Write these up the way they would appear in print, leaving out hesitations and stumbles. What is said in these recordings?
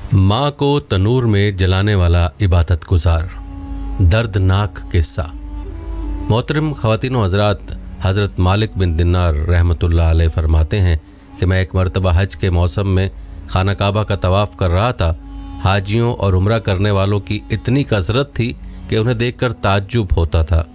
माँ को तनूर में जलाने वाला इबादत गुजार, दर्दनाक किस्सा। मोहतरम ख़वातीन व हज़रात, हज़रत मालिक बिन दिनार रहमतुल्लाह अलैह फरमाते हैं कि मैं एक मरतबा हज के मौसम में खाना काबा का तवाफ़ कर रहा था। हाजियों और उम्रा करने वालों की इतनी कसरत थी कि उन्हें देखकर ताज्जुब होता था।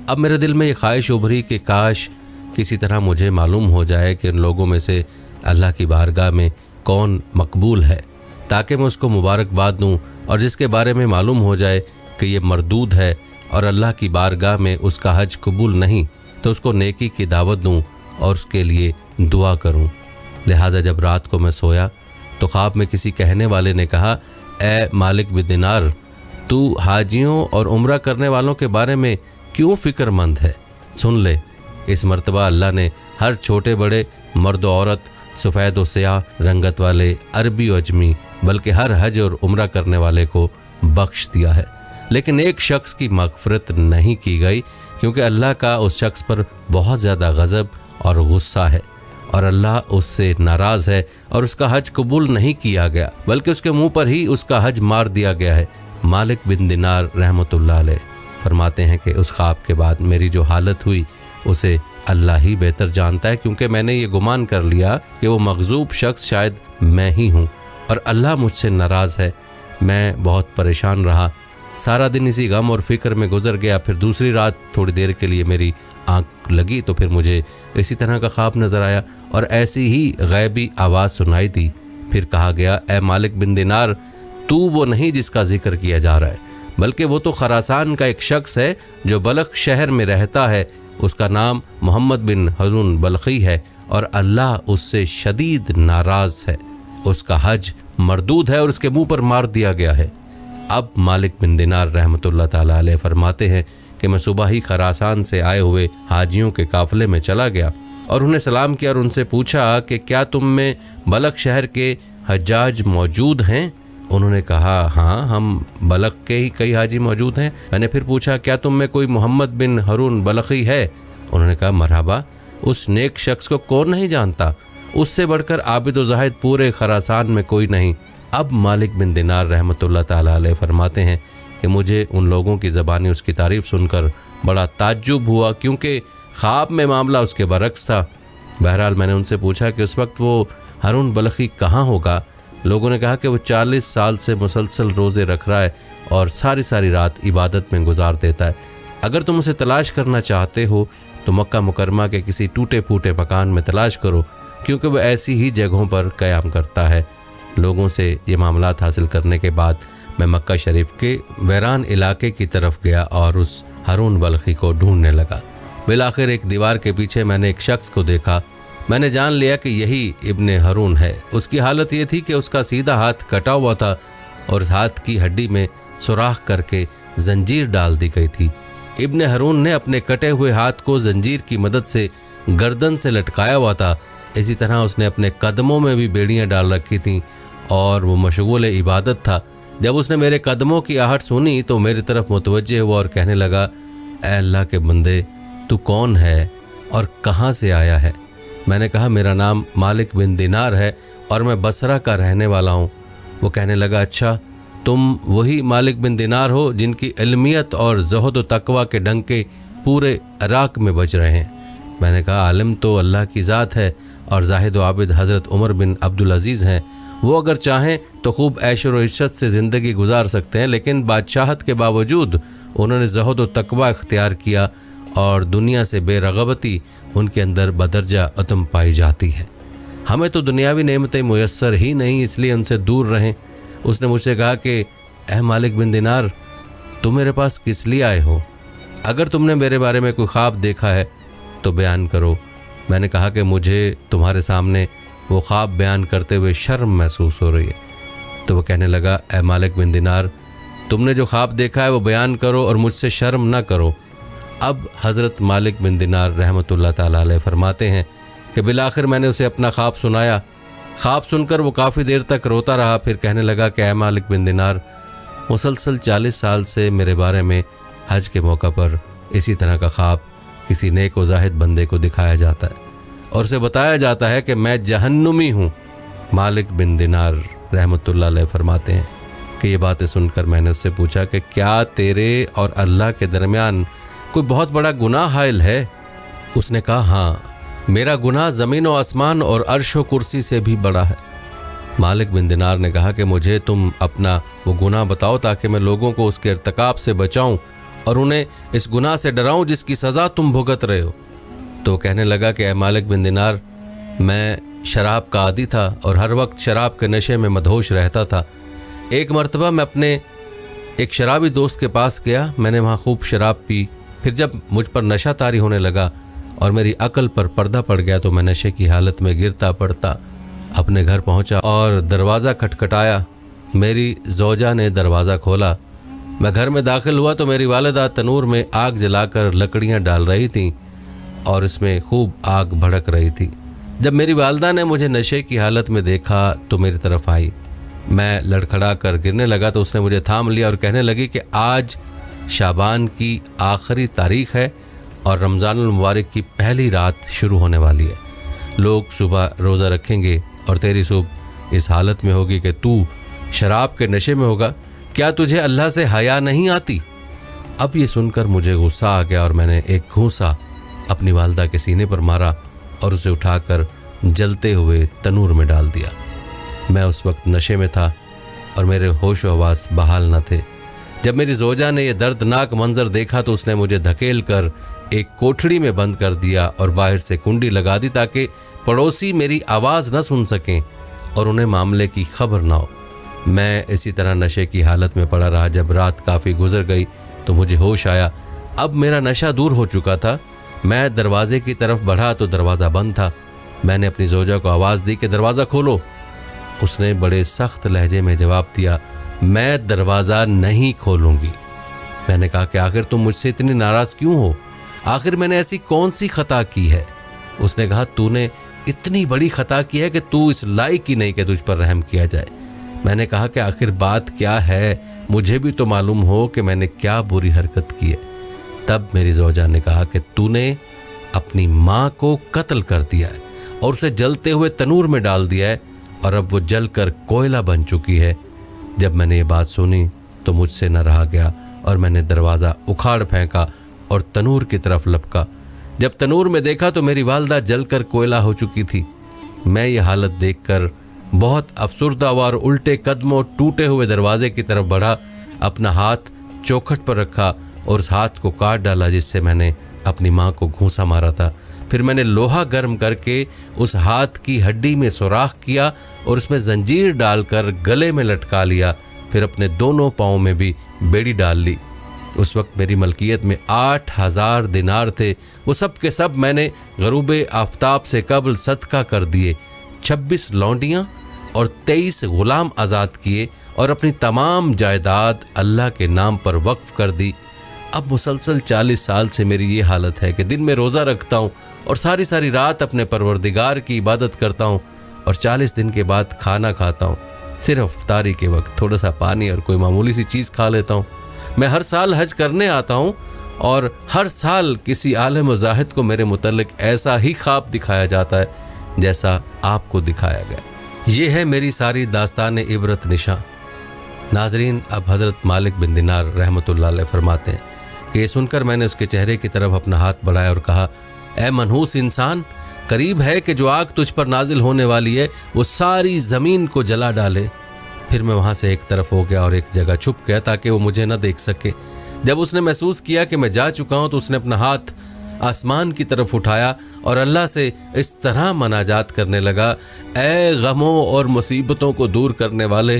अब मेरे दिल में ये ख्वाहिश उभरी कि काश किसी तरह मुझे मालूम हो जाए कि उन लोगों में से अल्लाह की बारगाह में कौन मकबूल है, ताकि मैं उसको मुबारकबाद दूं, और जिसके बारे में मालूम हो जाए कि ये मरदूद है और अल्लाह की बारगाह में उसका हज कबूल नहीं, तो उसको नेकी की दावत दूं और उसके लिए दुआ करूं। लिहाजा जब रात को मैं सोया तो ख्वाब में किसी कहने वाले ने कहा, ए मालिक बिन दिनार, तू हाजियों और उम्रा करने वालों के बारे में क्यों फ़िक्रमंद है? सुन ले, इस मरतबा अल्लाह ने हर छोटे बड़े, मर्द औरत, सफ़ेद व स्याह रंगत वाले, अरबी व अजमी, बल्कि हर हज और उम्रा करने वाले को बख्श दिया है। लेकिन एक शख्स की मग़फ़िरत नहीं की गई, क्योंकि अल्लाह का उस शख्स पर बहुत ज़्यादा गज़ब और गुस्सा है और अल्लाह उससे नाराज़ है और उसका हज कबूल नहीं किया गया, बल्कि उसके मुंह पर ही उसका हज मार दिया गया है। मालिक बिन दिनार रहमतुल्लाह अलैह फरमाते हैं कि उस ख्वाब के बाद मेरी जो हालत हुई उसे अल्लाह ही बेहतर जानता है, क्योंकि मैंने ये गुमान कर लिया कि वो मग़ज़ूब शख्स शायद मैं ही हूँ और अल्लाह मुझसे नाराज़ है। मैं बहुत परेशान रहा, सारा दिन इसी गम और फ़िक्र में गुजर गया। फिर दूसरी रात थोड़ी देर के लिए मेरी आँख लगी तो फिर मुझे इसी तरह का ख्वाब नज़र आया और ऐसी ही गैबी आवाज़ सुनाई दी। फिर कहा गया, ए मालिक बिन दिनार, तू वो नहीं जिसका जिक्र किया जा रहा है, बल्कि वो तो खरासान का एक शख्स है जो बलख शहर में रहता है। उसका नाम मोहम्मद बिन हरून बलखी है और अल्लाह उससे शदीद नाराज़ है। उसका हज मरदूद है और उसके मुंह पर मार दिया गया है। अब मालिक बिन दिनार रहमतुल्लाह ताला अलैह फरमाते हैं कि मैं सुबह ही खरासान से आए हुए हाजियों के काफ़िले में चला गया और उन्हें सलाम किया और उनसे पूछा कि क्या तुम में बलख शहर के हज्जाज मौजूद हैं? उन्होंने कहा, हाँ, हम बलख के ही कई हाजी मौजूद हैं। मैंने फिर पूछा, क्या तुम में कोई मोहम्मद बिन हरून बलखी है? उन्होंने कहा, मरहबा, उस नेक शख्स को कौन नहीं जानता, उससे बढ़कर आबिद व जाहिद पूरे खरासान में कोई नहीं। अब मालिक बिन दिनार रहमतुल्लाह ताला अलैह फरमाते हैं कि मुझे उन लोगों की ज़बानी उसकी तारीफ़ सुनकर बड़ा ताज्जुब हुआ, क्योंकि ख्वाब में मामला उसके बरक्स था। बहरहाल मैंने उनसे पूछा कि उस वक्त वो हरून बलखी कहाँ होगा? लोगों ने कहा कि वो 40 साल से मुसलसल रोज़े रख रहा है और सारी सारी रात इबादत में गुजार देता है। अगर तुम उसे तलाश करना चाहते हो तो मक्का मुकरमा के किसी टूटे फूटे मकान में तलाश करो, क्योंकि वह ऐसी ही जगहों पर क़याम करता है। लोगों से ये मामलात हासिल करने के बाद मैं मक्का शरीफ के वैरान इलाके की तरफ गया और उस हरून बलखी को ढूंढने लगा। बिलाखिर एक दीवार के पीछे मैंने एक शख्स को देखा। मैंने जान लिया कि यही इब्ने हरून है। उसकी हालत ये थी कि उसका सीधा हाथ कटा हुआ था और उस हाथ की हड्डी में सुराख करके जंजीर डाल दी गई थी। इब्ने हरून ने अपने कटे हुए हाथ को जंजीर की मदद से गर्दन से लटकाया हुआ था। इसी तरह उसने अपने कदमों में भी बेड़ियां डाल रखी थीं और वो मशगूल इबादत था। जब उसने मेरे कदमों की आहट सुनी तो मेरी तरफ मुतवज्जे हुआ और कहने लगा, ऐ अल्लाह के बंदे, तू कौन है और कहाँ से आया है? मैंने कहा, मेरा नाम मालिक बिन दिनार है और मैं बसरा का रहने वाला हूँ। वो कहने लगा, अच्छा, तुम वही मालिक बिन दिनार हो जिनकी इल्मियत और ज़ुहद व तकवा के डंके पूरे इराक़ में बज रहे हैं। मैंने कहा, आलिम तो अल्लाह की ज़ात है और जाहिद व आबिद हज़रत उमर बिन अब्दुल अज़ीज़ हैं। वो अगर चाहें तो खूब ऐश व इज़्ज़त से ज़िंदगी गुजार सकते हैं, लेकिन बादशाहत के बावजूद उन्होंने ज़ुहद व तकवा इख्तियार किया और दुनिया से बेरग़बती उनके अंदर बदरजा अतम पाई जाती है। हमें तो दुनियावी नेमतें मुयस्सर ही नहीं, इसलिए उनसे दूर रहें। उसने मुझसे कहा कि ए मालिक बिन दिनार, तुम मेरे पास किस लिए आए हो? अगर तुमने मेरे बारे में कोई ख्वाब देखा है तो बयान करो। मैंने कहा कि मुझे तुम्हारे सामने वो ख्वाब बयान करते हुए शर्म महसूस हो रही है। तो वो कहने लगा, ए मालिक बिन दिनार, तुमने जो ख्वाब देखा है वो बयान करो और मुझसे शर्म ना करो। अब हज़रत मालिक बिन दिनार रहमतुल्लाह ताला अलैह फरमाते हैं कि बिलाखिर मैंने उसे अपना ख्वाब सुनाया। ख्वाब सुनकर वो काफ़ी देर तक रोता रहा। फिर कहने लगा कि ऐ मालिक बिन दिनार, मुसलसल 40 साल से मेरे बारे में हज के मौका पर इसी तरह का ख्वाब किसी नेक व जाहिद बंदे को दिखाया जाता है और उसे बताया जाता है कि मैं जहन्नुमी हूँ। मालिक बिन दिनार रहमतुल्लाह अलैह फरमाते हैं कि ये बातें सुनकर मैंने उससे पूछा कि क्या तेरे और अल्लाह के दरमियान कोई बहुत बड़ा गुनाह हाइल है? उसने कहा, हाँ, मेरा गुनाह ज़मीन व आसमान और अर्श व कुर्सी से भी बड़ा है। मालिक बिन दिनार ने कहा कि मुझे तुम अपना वो गुनाह बताओ ताकि मैं लोगों को उसके इर्तिकाब से बचाऊं और उन्हें इस गुनाह से डराऊं जिसकी सज़ा तुम भुगत रहे हो। तो कहने लगा कि ऐ मालिक बिन दिनार, मैं शराब का आदी था और हर वक्त शराब के नशे में मदहोश रहता था। एक मर्तबा मैं अपने एक शराबी दोस्त के पास गया, मैंने वहाँ खूब शराब पी। फिर जब मुझ पर नशा तारी होने लगा और मेरी अकल पर पर्दा पड़ गया तो मैं नशे की हालत में गिरता पड़ता अपने घर पहुंचा और दरवाज़ा खटखटाया। मेरी ज़ौजा ने दरवाज़ा खोला। मैं घर में दाखिल हुआ तो मेरी वालिदा तनूर में आग जलाकर लकड़ियां डाल रही थीं और इसमें खूब आग भड़क रही थी। जब मेरी वालिदा ने मुझे नशे की हालत में देखा तो मेरी तरफ आई। मैं लड़खड़ा कर गिरने लगा तो उसने मुझे थाम लिया और कहने लगी कि आज शाबान की आखिरी तारीख है और रमज़ानुल मुबारक की पहली रात शुरू होने वाली है। लोग सुबह रोज़ा रखेंगे और तेरी सुबह इस हालत में होगी कि तू शराब के नशे में होगा। क्या तुझे अल्लाह से हया नहीं आती? अब ये सुनकर मुझे गुस्सा आ गया और मैंने एक घूंसा अपनी वालिदा के सीने पर मारा और उसे उठाकर जलते हुए तनूर में डाल दिया। मैं उस वक्त नशे में था और मेरे होश व हवास बहाल न थे। जब मेरी ज़ौजा ने यह दर्दनाक मंजर देखा तो उसने मुझे धकेल कर एक कोठड़ी में बंद कर दिया और बाहर से कुंडी लगा दी ताकि पड़ोसी मेरी आवाज़ न सुन सकें और उन्हें मामले की खबर ना हो। मैं इसी तरह नशे की हालत में पड़ा रहा। जब रात काफ़ी गुजर गई तो मुझे होश आया। अब मेरा नशा दूर हो चुका था। मैं दरवाजे की तरफ बढ़ा तो दरवाज़ा बंद था। मैंने अपनी ज़ौजा को आवाज़ दी कि दरवाज़ा खोलो। उसने बड़े सख्त लहजे में जवाब दिया, मैं दरवाज़ा नहीं खोलूँगी। मैंने कहा कि आखिर तुम मुझसे इतनी नाराज़ क्यों हो? आखिर मैंने ऐसी कौन सी खता की है? उसने कहा, तूने इतनी बड़ी खता की है कि तू इस लायक ही नहीं कि तुझ पर रहम किया जाए। मैंने कहा कि आखिर बात क्या है, मुझे भी तो मालूम हो कि मैंने क्या बुरी हरकत की है। तब मेरी ज़ौजा ने कहा कि तूने अपनी माँ को कत्ल कर दिया है और उसे जलते हुए तनूर में डाल दिया है और अब वो जलकर कोयला बन चुकी है। जब मैंने ये बात सुनी तो मुझसे न रहा गया और मैंने दरवाज़ा उखाड़ फेंका और तनूर की तरफ लपका। जब तनूर में देखा तो मेरी वालिदा जलकर कोयला हो चुकी थी। मैं ये हालत देखकर बहुत अफसुर्दा हुआ और उल्टे कदमों टूटे हुए दरवाजे की तरफ बढ़ा। अपना हाथ चौखट पर रखा और उस हाथ को काट डाला जिससे मैंने अपनी माँ को घूंसा मारा था। फिर मैंने लोहा गर्म करके उस हाथ की हड्डी में सुराख किया और उसमें जंजीर डालकर गले में लटका लिया। फिर अपने दोनों पाँव में भी बेड़ी डाल ली। उस वक्त मेरी मलकियत में 8,000 दिनार थे। वो सब के सब मैंने गरूब आफ्ताब से कबल सदका कर दिए। 26 लौंडियाँ और 23 ग़ुलाम आज़ाद किए और अपनी तमाम जायदाद अल्लाह के नाम पर वक्फ कर दी। अब मुसलसल 40 साल से मेरी ये हालत है कि दिन में रोज़ा रखता हूँ और सारी सारी रात अपने परवरदिगार की इबादत करता हूँ और 40 दिन के बाद खाना खाता हूँ। सिर्फ इफ्तारी के वक्त थोड़ा सा पानी और कोई मामूली सी चीज़ खा लेता हूँ। मैं हर साल हज करने आता हूँ और हर साल किसी आलिम व ज़ाहिद को मेरे मुतल्लिक ऐसा ही ख्वाब दिखाया जाता है जैसा आपको दिखाया गया। ये है मेरी सारी दास्तान इबरत निशा। नाज़रीन, अब हज़रत मालिक बिन दिनार रहमतुल्लाह अलैह फरमाते हैं कि ये सुनकर मैंने उसके चेहरे की तरफ अपना हाथ बढ़ाया और कहा, ऐ मनहूस इंसान, करीब है कि जो आग तुझ पर नाजिल होने वाली है वो सारी ज़मीन को जला डाले। फिर मैं वहाँ से एक तरफ हो गया और एक जगह छुप गया ताकि वो मुझे न देख सके। जब उसने महसूस किया कि मैं जा चुका हूँ तो उसने अपना हाथ आसमान की तरफ उठाया और अल्लाह से इस तरह मनाजात करने लगा, ऐ गमों और मुसीबतों को दूर करने वाले,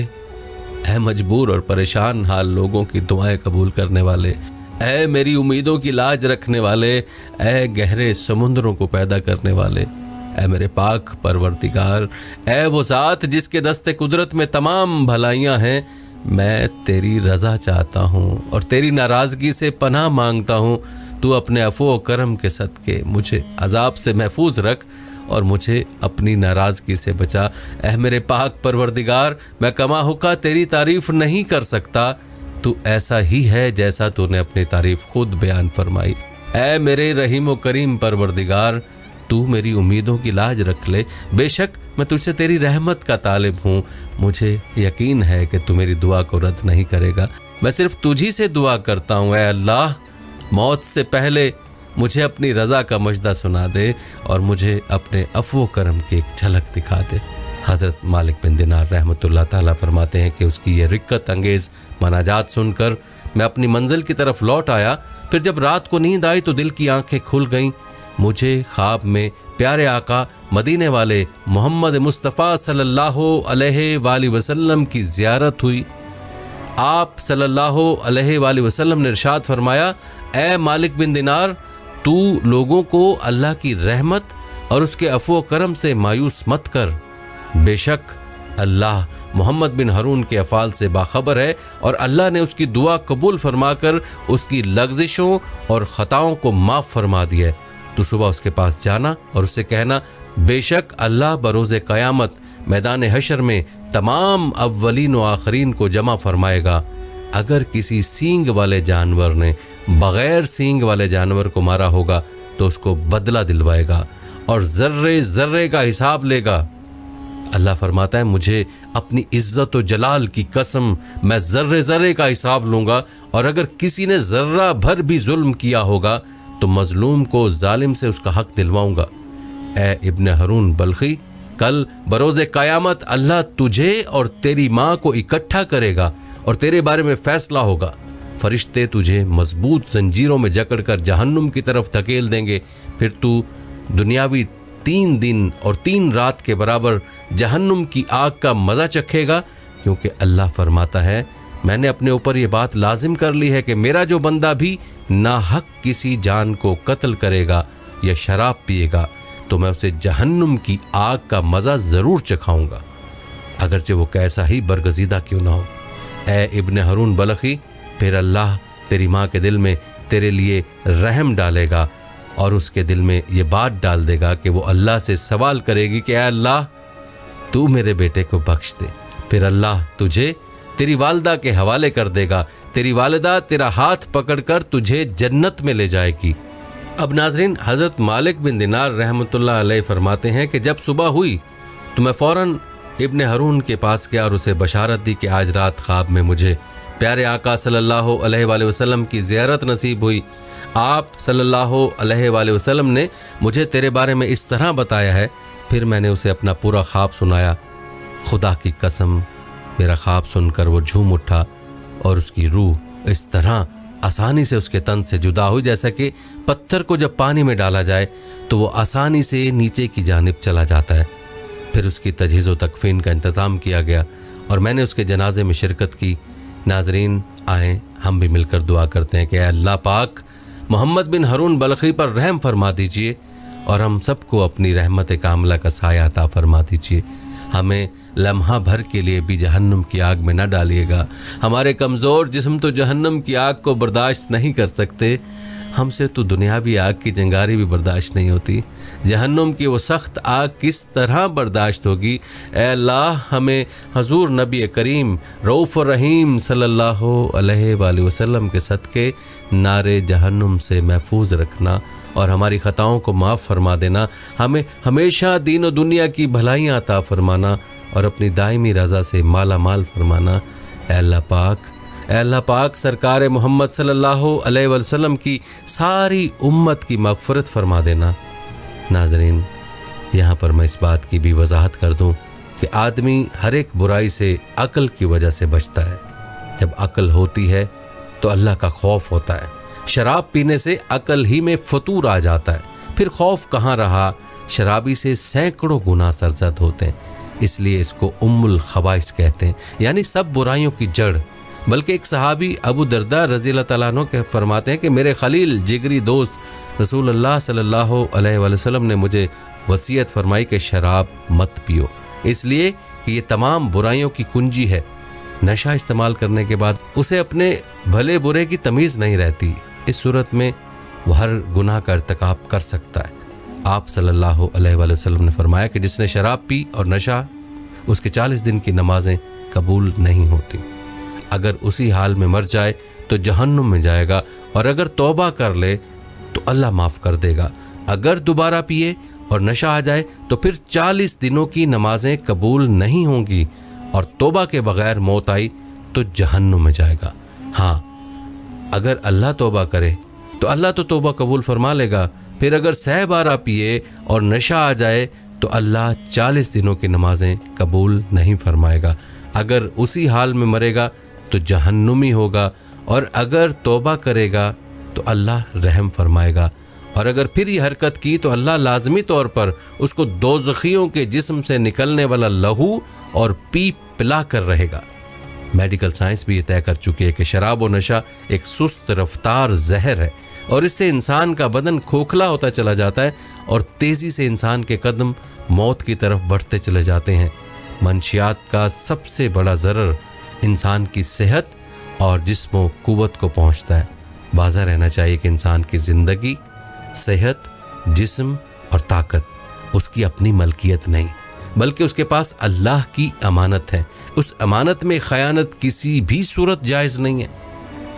ऐ मजबूर और परेशान हाल लोगों की दुआएं कबूल करने वाले, ऐ मेरी उम्मीदों की लाज रखने वाले, ऐ गहरे समुद्रों को पैदा करने वाले, ऐ मेरे पाक परवरदिगार, ऐ वो ज़ात जिसके दस्ते कुदरत में तमाम भलाइयाँ हैं, मैं तेरी रज़ा चाहता हूँ और तेरी नाराज़गी से पनाह मांगता हूँ। तू अपने अफ़ो करम के सदके मुझे अजाब से महफूज रख और मुझे अपनी नाराज़गी से बचा। ऐ मेरे पाक परवरदिगार, मैं कमा हुक्का तेरी तारीफ़ नहीं कर सकता, तू ऐसा ही है जैसा तूने अपनी तारीफ़ खुद बयान फरमाई। ऐ मेरे रहीम व करीम परवरदिगार, तू मेरी उम्मीदों की लाज रख ले। बेशक मैं तुझसे तेरी रहमत का तालिब हूँ। मुझे यकीन है कि तू मेरी दुआ को रद्द नहीं करेगा। मैं सिर्फ तुझी से दुआ करता हूँ, ऐ अल्लाह मौत से पहले मुझे अपनी रज़ा का मजदा सुना दे और मुझे अपने अफ़्व करम की एक झलक दिखा दे। हज़रत मालिक बिन दिनार रहमतुल्लाह ताला फरमाते हैं कि उसकी ये रिक्कत अंगेज़ मनाजात सुनकर मैं अपनी मंजिल की तरफ लौट आया। फिर जब रात को नींद आई तो दिल की आंखें खुल गईं। मुझे ख्वाब में प्यारे आका मदीने वाले मोहम्मद मुस्तफ़ा सल्लल्लाहु अलैहि वसल्लम की ज़ियारत हुई। आप सल्लल्लाहु अलैहि वसल्लम ने इरशाद फरमाया, ए मालिक बिन दिनार, तू लोगों को अल्लाह की रहमत और उसके अफ़्व करम से मायूस मत कर। बेशक अल्लाह मोहम्मद बिन हारून के अफ़ाल से बाखबर है और अल्लाह ने उसकी दुआ कबूल फरमाकर उसकी लग़ज़िशों और ख़ताओं को माफ़ फरमा दिया है। तू सुबह उसके पास जाना और उससे कहना, बेशक अल्लाह बरोज़े क़यामत मैदान हशर में तमाम अव्वलीन व आखरीन को जमा फरमाएगा। अगर किसी सींग वाले जानवर ने बग़ैर सींग वाले जानवर को मारा होगा तो उसको बदला दिलवाएगा और ज़र्रे ज़र्रे का हिसाब लेगा। अल्लाह फरमाता है, मुझे अपनी इज़्ज़त व जलाल की कसम, मैं ज़र्रे ज़र्रे का हिसाब लूँगा और अगर किसी ने ज़र्रा भर भी जुल्म किया होगा तो मज़लूम को ज़ालिम से उसका हक़ दिलवाऊँगा। ए इब्न हारून बल्खी, कल बरोज़े क़यामत अल्लाह तुझे और तेरी माँ को इकट्ठा करेगा और तेरे बारे में फ़ैसला होगा। फरिश्ते तुझे मजबूत जंजीरों में जकड़ कर जहन्नुम की तरफ धकेल देंगे। फिर तू दुनियावी 3 दिन और 3 रात के बराबर जहन्नुम की आग का मज़ा चखेगा, क्योंकि अल्लाह फरमाता है, मैंने अपने ऊपर ये बात लाजिम कर ली है कि मेरा जो बंदा भी नाहक किसी जान को कत्ल करेगा या शराब पिएगा तो मैं उसे जहन्नुम की आग का मज़ा ज़रूर चखाऊँगा, अगरचे वो कैसा ही बरगज़ीदा क्यों ना हो। ए इब्न हारून बलखी, फिर अल्लाह तेरी माँ के दिल में तेरे लिए रहम डालेगा और उसके दिल में ये बात डाल देगा कि वो अल्लाह से सवाल करेगी कि ऐ अल्लाह तू मेरे बेटे को बख्श दे। फिर अल्लाह तुझे तेरी वालिदा के हवाले कर देगा। तेरी वालिदा तेरा हाथ पकड़कर तुझे जन्नत में ले जाएगी। अब नाज़रीन, हज़रत मालिक बिन दिनार रहमतुल्लाह अलैह फरमाते हैं कि जब सुबह हुई तो मैं फ़ौरन इब्न हारून के पास गया और उसे बशारत दी कि आज रात ख्वाब में मुझे प्यारे आका सल्लल्लाहु अलैहि वसल्लम की ज़ियारत नसीब हुई। आप सल्लल्लाहु अलैहि वसल्लम ने मुझे तेरे बारे में इस तरह बताया है। फिर मैंने उसे अपना पूरा ख्वाब सुनाया। खुदा की कसम, मेरा ख्वाब सुनकर वो झूम उठा और उसकी रूह इस तरह आसानी से उसके तन से जुदा हुई जैसा कि पत्थर को जब पानी में डाला जाए तो वो आसानी से नीचे की जानिब चला जाता है। फिर उसकी तजहीज़ व तकफ़ीन का इंतज़ाम किया गया और मैंने उसके जनाजे में शिरकत की। नाज़रीन, आएँ हम भी मिलकर दुआ करते हैं कि अल्लाह पाक मोहम्मद बिन हारून बलखी पर रहम फरमा दीजिए और हम सबको अपनी रहमत कामला का साया अता फरमा दीजिए। हमें लम्हा भर के लिए भी जहन्नुम की आग में न डालिएगा। हमारे कमज़ोर जिस्म तो जहन्नुम की आग को बर्दाश्त नहीं कर सकते, हमसे तो दुनियावी आग की जंगारी भी बर्दाश्त नहीं होती, जहन्नुम की वो सख्त आग किस तरह बर्दाश्त होगी। ऐ अल्लाह, हमें हजूर नबी करीम रऊफ़ रहीम सल्लल्लाहु अलैहि वसल्लम के सदक़े नारे जहन्नुम से महफूज रखना और हमारी ख़ताओं को माफ़ फरमा देना। हमें हमेशा दीन और दुनिया की भलाइयाँ अता फरमाना और अपनी दायमी रज़ा से माला माल फरमाना। ऐ अल्लाह पाक सरकार मोहम्मद सल्लल्लाहु अलैहि वसल्लम की सारी उम्मत की मग़फ़िरत फरमा देना। नाज़रीन, यहाँ पर मैं इस बात की भी वजाहत कर दूँ कि आदमी हर एक बुराई से अक्ल की वजह से बचता है। जब अक्ल होती है तो अल्लाह का खौफ होता है। शराब पीने से अक्ल ही में फतूर आ जाता है, फिर खौफ कहाँ रहा। शराबी से सैकड़ों गुनाह सरज़द होते हैं, इसलिए इसको उम्मुल खबाइस कहते हैं, यानी सब बुराइयों की जड़। बल्कि एक सहाबी अबू दरदा रज़ी अल्लाह तआला अन्हु के फरमाते हैं कि मेरे खलील जिगरी दोस्त रसूलुल्लाह सल्लल्लाहु अलैहि वसल्लम ने मुझे वसीयत फरमाई कि शराब मत पियो, इसलिए कि ये तमाम बुराइयों की कुंजी है। नशा इस्तेमाल करने के बाद उसे अपने भले बुरे की तमीज़ नहीं रहती। इस सूरत में वह हर गुनाह का इर्तिकाब कर सकता है। आप सल्लल्लाहु अलैहि वसल्लम ने फरमाया कि जिसने शराब पी और नशा, उसके 40 दिन की नमाजें कबूल नहीं होती। अगर उसी हाल में मर जाए तो जहन्नुम में जाएगा और अगर तौबा कर ले तो अल्लाह माफ़ कर देगा। अगर दोबारा पिए اور نشہ آ جائے تو پھر 40 دنوں کی نمازیں قبول نہیں ہوں گی، اور توبہ کے بغیر موت آئی تو جہنم میں جائے گا۔ ہاں، اگر اللہ توبہ کرے تو اللہ تو توبہ قبول فرما لے گا، پھر اگر 100 بارہ پیے اور نشہ آ جائے تو اللہ 40 دنوں کی نمازیں قبول نہیں فرمائے گا۔ اگر اسی حال میں مرے گا تو جہنمی ہوگا، اور اگر توبہ کرے گا تو اللہ رحم فرمائے گا، اور اگر پھر یہ حرکت کی تو اللہ لازمی طور پر اس کو دوزخیوں کے جسم سے نکلنے والا لہو اور پی پلا کر رہے گا۔ میڈیکل سائنس بھی یہ طے کر چکی ہے کہ شراب و نشہ ایک سست رفتار زہر ہے، اور اس سے انسان کا بدن کھوکھلا ہوتا چلا جاتا ہے، اور تیزی سے انسان کے قدم موت کی طرف بڑھتے چلے جاتے ہیں۔ منشیات کا سب سے بڑا ضرر انسان کی صحت اور جسم و قوت کو پہنچتا ہے۔ واضح رہنا چاہیے کہ انسان کی زندگی، صحت، جسم اور طاقت اس کی اپنی ملکیت نہیں، بلکہ اس کے پاس اللہ کی امانت ہے۔ اس امانت میں خیانت کسی بھی صورت جائز نہیں ہے۔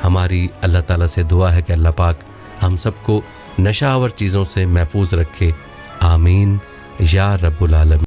ہماری اللہ تعالیٰ سے دعا ہے کہ اللہ پاک ہم سب کو نشہ آور چیزوں سے محفوظ رکھے۔ آمین یا رب العالمین۔